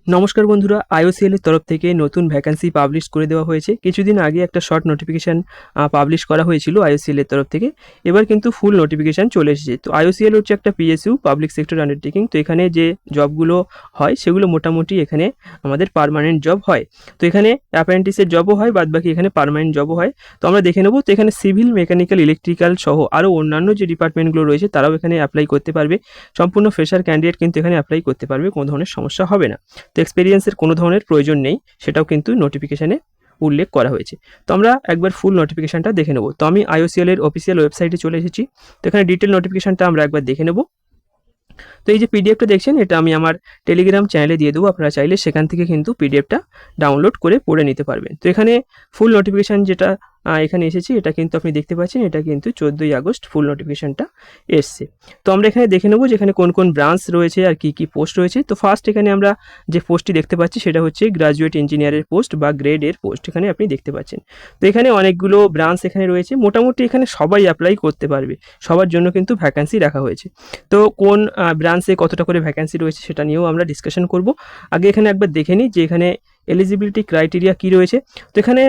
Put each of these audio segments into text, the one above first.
নমস্কার বন্ধুরা, আইওসিএল এর তরফ থেকে নতুন ভ্যাকেন্সি পাবলিশ করে দেওয়া হয়েছে। কিছুদিন আগে একটা শর্ট নোটিফিকেশান পাবলিশ করা হয়েছিল আইওসিএল এর তরফ থেকে। এবার কিন্তু ফুল নোটিফিকেশান চলে এসেছে। তো আইওসিএল হচ্ছে একটা পিএসইউ, পাবলিক সেক্টর আন্ডারটেকিং। তো এখানে যে জবগুলো হয় সেগুলো মোটামুটি এখানে আমাদের পার্মানেন্ট জব হয়। তো এখানে অ্যাপ্রেন্টিসের জবও হয়, বাদবাকি এখানে পার্মানেন্ট জবও হয়। তো আমরা দেখে নেব। তো এখানে সিভিল, মেকানিক্যাল, ইলেকট্রিক্যাল সহ আরও অন্যান্য যে ডিপার্টমেন্টগুলো রয়েছে তারাও এখানে অ্যাপ্লাই করতে পারবে। সম্পূর্ণ ফ্রেশার ক্যান্ডিডেট কিন্তু এখানে অ্যাপ্লাই করতে পারবে, কোনো ধরনের সমস্যা হবে না। তো এক্সপেরিয়েন্সের কোনো ধরনের প্রয়োজন নেই, সেটাও কিন্তু নোটিফিকেশানে উল্লেখ করা হয়েছে। তো আমরা একবার ফুল নোটিফিকেশানটা দেখে নেব। তো আমি আইওসিএল এর অফিসিয়াল ওয়েবসাইটে চলে এসেছি। তো এখানে ডিটেল নোটিফিকেশানটা আমরা একবার দেখে নেব। তো এই যে পিডিএফটা দেখছেন, এটা আমি আমার টেলিগ্রাম চ্যানেলে দিয়ে দেবো। আপনারা চাইলে সেখান থেকে কিন্তু পিডিএফটা ডাউনলোড করে পড়ে নিতে পারবেন। তো এখানে ফুল নোটিফিকেশান যেটা এখানে এসেছে, এটা কিন্তু আপনি দেখতে পাচ্ছেন, এটা কিন্তু 14ই আগস্ট ফুল নোটিফিকেশানটা এসছে। তো আমরা এখানে দেখে নেব যে এখানে কোন কোন ব্রাঞ্চ রয়েছে আর কি কি পোস্ট রয়েছে। তো ফার্স্ট এখানে আমরা যে পোস্টটি দেখতে পাচ্ছি সেটা হচ্ছে গ্র্যাজুয়েট ইঞ্জিনিয়ারের পোস্ট বা গ্রেড এর পোস্ট, এখানে আপনি দেখতে পাচ্ছেন। তো এখানে অনেকগুলো ব্রাঞ্চ এখানে রয়েছে, মোটামুটি এখানে সবাই অ্যাপ্লাই করতে পারবে, সবার জন্য কিন্তু ভ্যাকেন্সি রাখা হয়েছে। তো কোন ব্রাঞ্চে কতটা করে ভ্যাকেন্সি রয়েছে সেটা নিয়েও আমরা ডিসকাশন করব। আগে এখানে একবার দেখে নিই যে এখানে এলিজিবিলিটি ক্রাইটেরিয়া কি রয়েছে। তো এখানে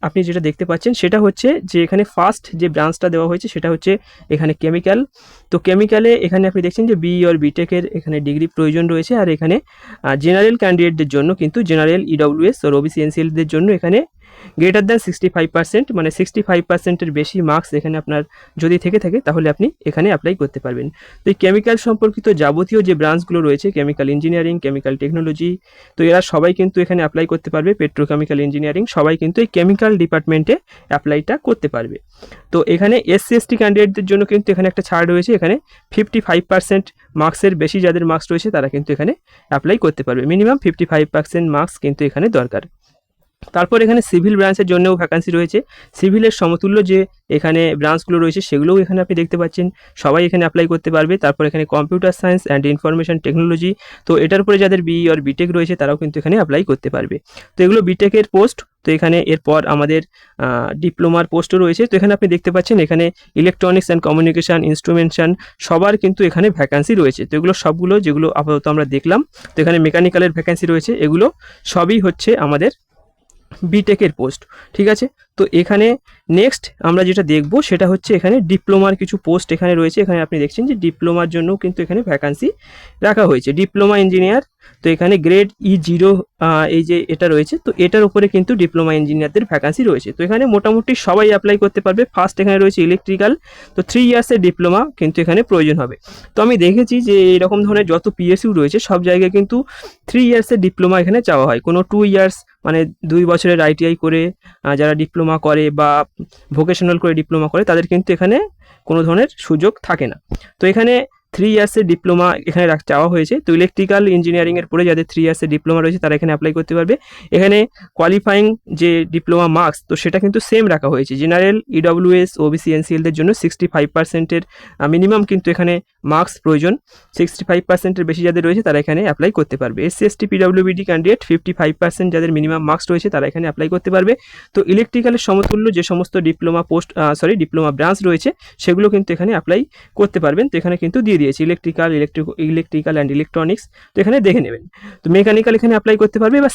আপনি যেটা দেখতে পাচ্ছেন সেটা হচ্ছে যে এখানে ফার্স্ট যে ব্রাঞ্চটা দেওয়া হয়েছে সেটা হচ্ছে এখানে কেমিক্যাল। তো কেমিক্যালে এখানে আপনি দেখছেন যে বিই অর বিটেকের এখানে ডিগ্রি প্রয়োজন রয়েছে। আর এখানে জেনারেল ক্যান্ডিডেটদের জন্য কিন্তু জেনারেল ইডব্লিউএস আর ওবিসি এনসিএলদের জন্য এখানে গ্রেটার দ্যান 65%, মানে 65%-এর বেশি মার্কস এখানে আপনার যদি থেকে থাকে তাহলে আপনি এখানে অ্যাপ্লাই করতে পারবেন। তো এই কেমিক্যাল সম্পর্কিত যাবতীয় যে ব্রাঞ্চগুলো রয়েছে, কেমিক্যাল ইঞ্জিনিয়ারিং, কেমিক্যাল টেকনোলজি, তো এরা সবাই কিন্তু এখানে অ্যাপ্লাই করতে পারবে। পেট্রোকেমিক্যাল ইঞ্জিনিয়ারিং সবাই কিন্তু এই কেমিক্যাল ডিপার্টমেন্টে অ্যাপ্লাইটা করতে পারবে। তো এখানে এসসি এসটি ক্যান্ডিডেটদের জন্য কিন্তু এখানে একটা ছাড় রয়েছে। এখানে 55% মার্কসের বেশি যাদের মার্কস রয়েছে তারা কিন্তু এখানে অ্যাপ্লাই করতে পারবে। মিনিমাম 55% মার্কস কিন্তু এখানে দরকার। তারপর এখানে সিভিল ব্রাঞ্চের জন্যও ভ্যাকান্সি রয়েছে। সিভিলের সমতুল্য যে এখানে ব্রাঞ্চগুলো রয়েছে সেগুলোও এখানে আপনি দেখতে পাচ্ছেন, সবাই এখানে অ্যাপ্লাই করতে পারবে। তারপর এখানে computer science and information technology, তো এটার উপরে যাদের বিই আর বিটেক রয়েছে তারাও কিন্তু এখানে অ্যাপ্লাই করতে পারবে। তো এগুলো বিটেকের পোস্ট। তো এখানে এরপর আমাদের ডিপ্লোমার পোস্টও রয়েছে। তো এখানে আপনি দেখতে পাচ্ছেন এখানে ইলেকট্রনিক্স অ্যান্ড কমিউনিকেশান, ইনস্ট্রুমেন্টেশন সবার কিন্তু এখানে ভ্যাকান্সি রয়েছে। তো এগুলো সবগুলো যেগুলো আপাতত আমরা দেখলাম। তো এখানে মেকানিক্যালের ভ্যাকান্সি রয়েছে, এগুলো সবই হচ্ছে আমাদের বিটেকের পোস্ট, ঠিক আছে। তো এখানে নেক্সট আমরা যেটা দেখব সেটা হচ্ছে এখানে ডিপ্লোমার কিছু পোস্ট এখানে রয়েছে। এখানে আপনি দেখছেন যে ডিপ্লোমার জন্য কিন্তু এখানে ভ্যাকান্সি রাখা হয়েছে। ডিপ্লোমা ইঞ্জিনিয়ার, তো এখানে গ্রেড E0 এই যে এটা রয়েছে, তো এটার উপরে কিন্তু ডিপ্লোমা ইঞ্জিনিয়ারদের ভ্যাকান্সি রয়েছে। তো এখানে মোটামুটি সবাই অ্যাপ্লাই করতে পারবে। ফার্স্ট এখানে রয়েছে ইলেকট্রিক্যাল, তো 3 ইয়ার্সের ডিপ্লোমা কিন্তু এখানে প্রয়োজন হবে। তো আমি দেখেছি যে এরকম ধরনের যত পিএসইউ রয়েছে সব জায়গায় কিন্তু 3 ইয়ার্সের ডিপ্লোমা এখানে চাওয়া হয়। কোনো 2 ইয়ার্স মানে 2 বছরের আইটিআই করে যারা ডিপ্লোমা করে বা ভোকেশনাল করে ডিপ্লোমা করে তাদের কিন্তু এখানে কোনো ধরনের সুযোগ থাকে না। তো এখানে 3 ইয়ার্সের ডিপ্লোমা এখানে চাওয়া হয়েছে। তো ইলেকট্রিক্যাল ইঞ্জিনিয়ারিংয়ের পরে যাদের 3 ইয়ার্সের ডিপ্লোমা রয়েছে তারা এখানে অ্যাপ্লাই করতে পারবে। এখানে কোয়ালিফাইং যে ডিপ্লোমা মার্কস, তো সেটা কিন্তু সেম রাখা হয়েছে। জেনারেল, ইডব্লিউএস, ওবিসি এনসিএলদের জন্য 65%-এর মিনিমাম কিন্তু এখানে মার্কস প্রয়োজন। 65%-এর বেশি যাদের রয়েছে তারা এখানে অ্যাপ্লাই করতে পারবে। এসসি এসটি পিডব্লিউবিডি ক্যান্ডিডেট 55% যাদের মিনিমাম মার্কস রয়েছে তারা এখানে অ্যাপ্লাই করতে পারবে। তো ইলেকট্রিক্যালের সমতুল্য যে সমস্ত ডিপ্লোমা ডিপ্লোমা ব্রাঞ্চ রয়েছে সেগুলো কিন্তু এখানে অ্যাপ্লাই করতে পারবেন। তো এখানে কিন্তু দিয়ে দিয়েছি ইলেকট্রিক্যাল অ্যান্ড ইলেকট্রনিক্স, তো এখানে দেখে নেবেন। তো মেকানিক্যাল এখানে অ্যাপ্লাই করতে পারবে। এবার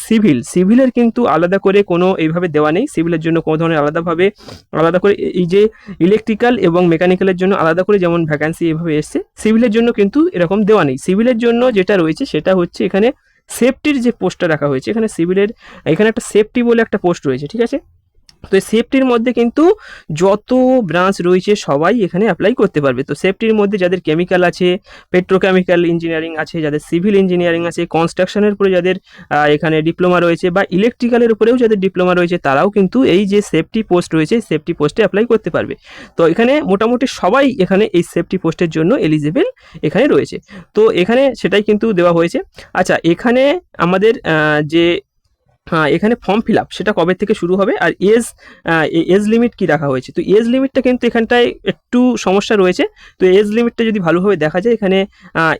সিভিলের কিন্তু আলাদা করে কোনো এইভাবে দেওয়া নেই। সিভিলের জন্য কোনো ধরনের আলাদা করে এই যে ইলেকট্রিক্যাল এবং মেকানিক্যালের জন্য আলাদা করে যেমন ভ্যাকান্সি এভাবে এসছে, সিভিলের জন্য কিন্তু এরকম দেওয়া নেই। সিভিলের জন্য যেটা রয়েছে সেটা হচ্ছে এখানে সেফটির যে পোস্টটা রাখা হয়েছে। এখানে সিভিলের এখানে একটা সেফটি বলে একটা পোস্ট রয়েছে, ঠিক আছে। তো এই সেফটির মধ্যে কিন্তু যত ব্রাঞ্চ রয়েছে সবাই এখানে অ্যাপ্লাই করতে পারবে। তো সেফটির মধ্যে যাদের কেমিক্যাল আছে, পেট্রোকেমিক্যাল ইঞ্জিনিয়ারিং আছে, যাদের সিভিল ইঞ্জিনিয়ারিং আছে, কনস্ট্রাকশনের উপরে যাদের এখানে ডিপ্লোমা রয়েছে বা ইলেকট্রিক্যালের উপরেও যাদের ডিপ্লোমা রয়েছে তারাও কিন্তু এই যে সেফটি পোস্ট রয়েছে সেফটি পোস্টে অ্যাপ্লাই করতে পারবে। তো এখানে মোটামুটি সবাই এখানে এই সেফটি পোস্টের জন্য এলিজিবল এখানে রয়েছে। তো এখানে সেটাই কিন্তু দেওয়া হয়েছে। আচ্ছা, এখানে আমাদের যে এখানে ফর্ম ফিল আপ সেটা কবে থেকে শুরু হবে, আর এজ লিমিট কি রাখা হয়েছে। তো এজ লিমিটটা কিন্তু এখানটায় একটু সমস্যা রয়েছে। তো এজ লিমিটটা যদি ভালোভাবে দেখা যায়, এখানে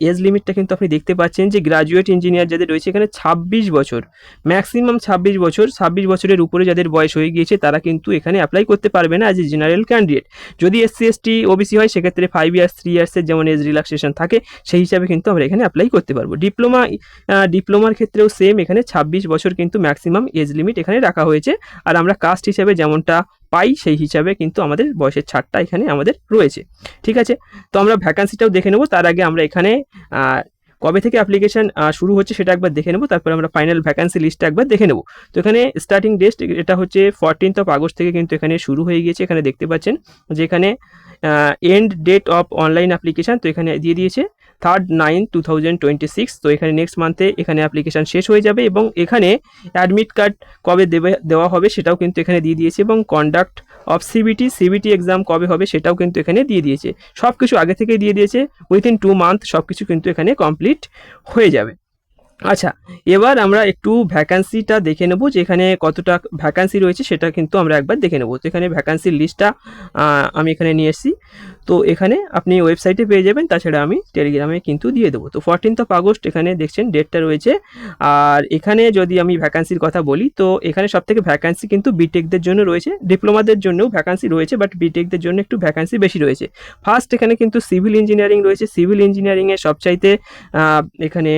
এজ লিমিটটা কিন্তু আপনি দেখতে পাচ্ছেন যে গ্রাজুয়েট ইঞ্জিনিয়ার যাদের রয়েছে এখানে 26 বছর, ম্যাক্সিমাম 26 বছর, 26 বছরের উপরে যাদের বয়স হয়ে গিয়েছে তারা কিন্তু এখানে অ্যাপ্লাই করতে পারবে না অ্যাজ এ জেনারেল ক্যান্ডিডেট। যদি SC ST OBC হয় সেক্ষেত্রে 5 ইয়ার্স 3 ইয়ার্সের যেমন এজ রিল্যাক্সেশন থাকে সেই হিসাবে কিন্তু আমরা এখানে অ্যাপ্লাই করতে পারবো। ডিপ্লোমার ক্ষেত্রেও সেম, এখানে 26 বছর কিন্তু ম্যাক্সিমাম এজ লিমিট এখানে রাখা হয়েছে। আর আমরা কাস্ট হিসাবে যেমনটা পাই সেই হিসাবে কিন্তু আমাদের বয়সের ছাড়টা এখানে আমাদের রয়েছে। ঠিক আছে, তো আমরা ভ্যাকান্সিটাও দেখে নেব। তার আগে আমরা এখানে কবে থেকে অ্যাপ্লিকেশন শুরু হচ্ছে সেটা একবার দেখে নেব, তারপরে আমরা ফাইনাল ভ্যাকান্সি লিস্টটা একবার দেখে নেব। তো এখানে স্টার্টিং ডেট এটা হচ্ছে 14th আগস্ট থেকে কিন্তু এখানে শুরু হয়ে গিয়েছে। এখানে দেখতে পাচ্ছেন যে এখানে end date of online application তো এখানে দিয়ে দিয়েছে 3/9/2026। তো এখানে নেক্সট মান্থে এখানে অ্যাপ্লিকেশান শেষ হয়ে যাবে, এবং এখানে অ্যাডমিট কার্ড কবে দেওয়া হবে সেটাও কিন্তু এখানে দিয়ে দিয়েছে, এবং কন্ডাক্ট অফ সিবিটি এক্সাম কবে হবে সেটাও কিন্তু এখানে দিয়ে দিয়েছে। সব কিছু আগে থেকেই দিয়ে দিয়েছে, উইথিন 2 মান্থ সব কিছু কিন্তু এখানে কমপ্লিট হয়ে যাবে। আচ্ছা, এবার আমরা একটু ভ্যাকান্সিটা দেখে নেব যে এখানে কতটা ভ্যাকান্সি রয়েছে সেটা কিন্তু আমরা একবার দেখে নেব। তো এখানে ভ্যাকান্সির লিস্টটা আমি এখানে নিয়ে এসেছি। তো এখানে আপনি ওয়েবসাইটে পেয়ে যাবেন, তাছাড়া আমি টেলিগ্রামে কিন্তু দিয়ে দেবো। তো 14th আগস্ট এখানে দেখছেন ডেটটা রয়েছে। আর এখানে যদি আমি ভ্যাকান্সির কথা বলি তো এখানে সবথেকে ভ্যাকান্সি কিন্তু বিটেকদের জন্য রয়েছে, ডিপ্লোমাদের জন্যও ভ্যাকান্সি রয়েছে, বাট বিটেকদের জন্য একটু ভ্যাকান্সি বেশি রয়েছে। ফার্স্ট এখানে কিন্তু সিভিল ইঞ্জিনিয়ারিং রয়েছে। সিভিল ইঞ্জিনিয়ারিংয়ে সবচাইতে এখানে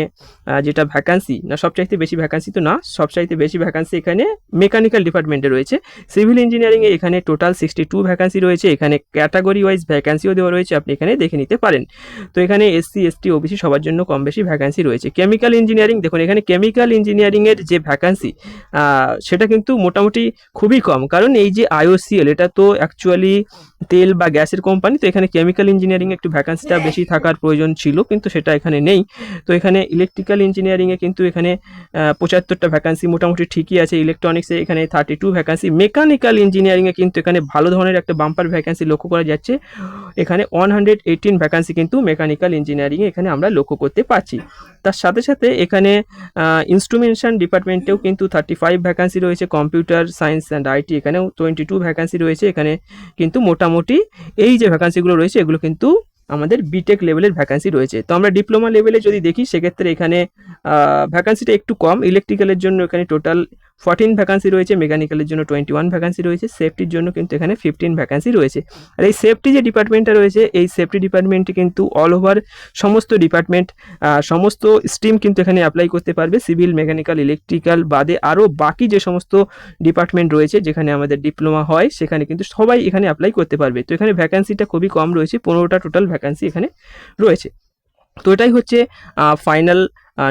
যেটা ভ্যাকান্সি না, সবচাইতে বেশি ভ্যাকান্সি তো না, সবচাইতে বেশি ভ্যাকান্সি এখানে মেকানিক্যাল ডিপার্টমেন্টে রয়েছে। সিভিল ইঞ্জিনিয়ারিংয়ে এখানে টোটাল 62 ভ্যাকান্সি রয়েছে। এখানে ক্যাটাগরি ওয়াইজ ভ্যাকান্সিও দেওয়া রয়েছে, আপনি এখানে দেখে নিতে পারেন। তো এখানে SC ST OBC সবার জন্য কম বেশি ভ্যাকান্সি রয়েছে। কেমিক্যাল ইঞ্জিনিয়ারিং দেখুন, এখানে কেমিক্যাল ইঞ্জিনিয়ারিংয়ের যে ভ্যাকান্সি সেটা কিন্তু মোটামুটি খুবই কম, কারণ এই যে IOCL এটা তো অ্যাকচুয়ালি তেল বা গ্যাসের কোম্পানি। তো এখানে কেমিক্যাল ইঞ্জিনিয়ারিং একটু ভ্যাকান্সিটা বেশি থাকার প্রয়োজন ছিল, কিন্তু সেটা এখানে নেই। তো এখানে ইলেকট্রিক্যাল ইঞ্জিনিয়ারিংয়ে কিন্তু এখানে 75টা ভ্যাকান্সি মোটামুটি ঠিকই আছে। ইলেকট্রনিক্সে এখানে 32 ভ্যাকান্সি। মেকানিক্যাল ইঞ্জিনিয়ারিংয়ে কিন্তু এখানে ভালো ধরনের একটা বাম্পার ভ্যাকান্সি লক্ষ্য করা যাচ্ছে। এখানে 118 ভ্যাকান্সি কিন্তু মেকানিক্যাল ইঞ্জিনিয়ারিংয়ে এখানে আমরা লক্ষ্য করতে পারছি। তার সাথে সাথে এখানে ইনস্ট্রুমেন্টেশন ডিপার্টমেন্টেও কিন্তু 35 ভ্যাকান্সি রয়েছে। কম্পিউটার সায়েন্স অ্যান্ড IT এখানেও 22 ভ্যাকান্সি রয়েছে। এখানে কিন্তু মোটামুটি এই যে ভ্যাকান্সিগুলো রয়েছে এগুলো কিন্তু আমাদের বিটেক লেভেলের ভ্যাকান্সি রয়েছে। তো আমরা ডিপ্লোমা লেভেলে যদি দেখি সেক্ষেত্রে এখানে ভ্যাকান্সিটা একটু কম। ইলেকট্রিক্যালের জন্য এখানে টোটাল 14 ভ্যাকান্সি রয়েছে, মেকানিক্যালের জন্য 21 ভ্যাকান্সি রয়েছে, সেফটির জন্য কিন্তু এখানে 15 ভ্যাকান্সি রয়েছে। আর এই সেফটি যে ডিপার্টমেন্টটা রয়েছে এই সেফটি ডিপার্টমেন্টে কিন্তু অল ওভার সমস্ত ডিপার্টমেন্ট সমস্ত স্ট্রিম কিন্তু এখানে অ্যাপ্লাই করতে পারবে। সিভিল, মেকানিক্যাল, ইলেকট্রিক্যাল বাদে আরও বাকি যে সমস্ত ডিপার্টমেন্ট রয়েছে যেখানে আমাদের ডিপ্লোমা হয় সেখানে কিন্তু সবাই এখানে অ্যাপ্লাই করতে পারবে। তো এখানে ভ্যাকান্সিটা খুবই কম রয়েছে, 15টা টোটাল ভ্যাকান্সি এখানে রয়েছে। তো এটাই হচ্ছে ফাইনাল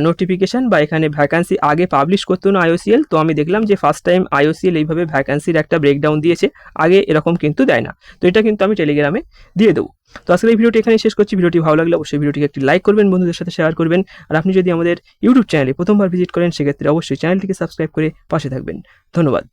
নোটিফিকেশান বা এখানে ভ্যাকান্সি আগে পাবলিশ করতো না IOCL। তো আমি দেখলাম যে ফার্স্ট টাইম IOCL এইভাবে ভ্যাকান্সির একটা ব্রেকডাউন দিয়েছে, আগে এরকম কিন্তু দেয় না। তো এটা কিন্তু আমি টেলিগ্রামে দিয়ে দেবো। তো আজকের এই ভিডিওটি এখানে শেষ করছি। ভিডিওটি ভালো লাগলে অবশ্যই ভিডিওটিকে একটি লাইক করবেন, বন্ধুদের সাথে শেয়ার করবেন। আর আপনি যদি আমাদের ইউটিউব চ্যানেলে প্রথমবার ভিজিট করেন সেক্ষেত্রে অবশ্যই চ্যানেলটিকে সাবস্ক্রাইব করে পাশে থাকবেন। ধন্যবাদ।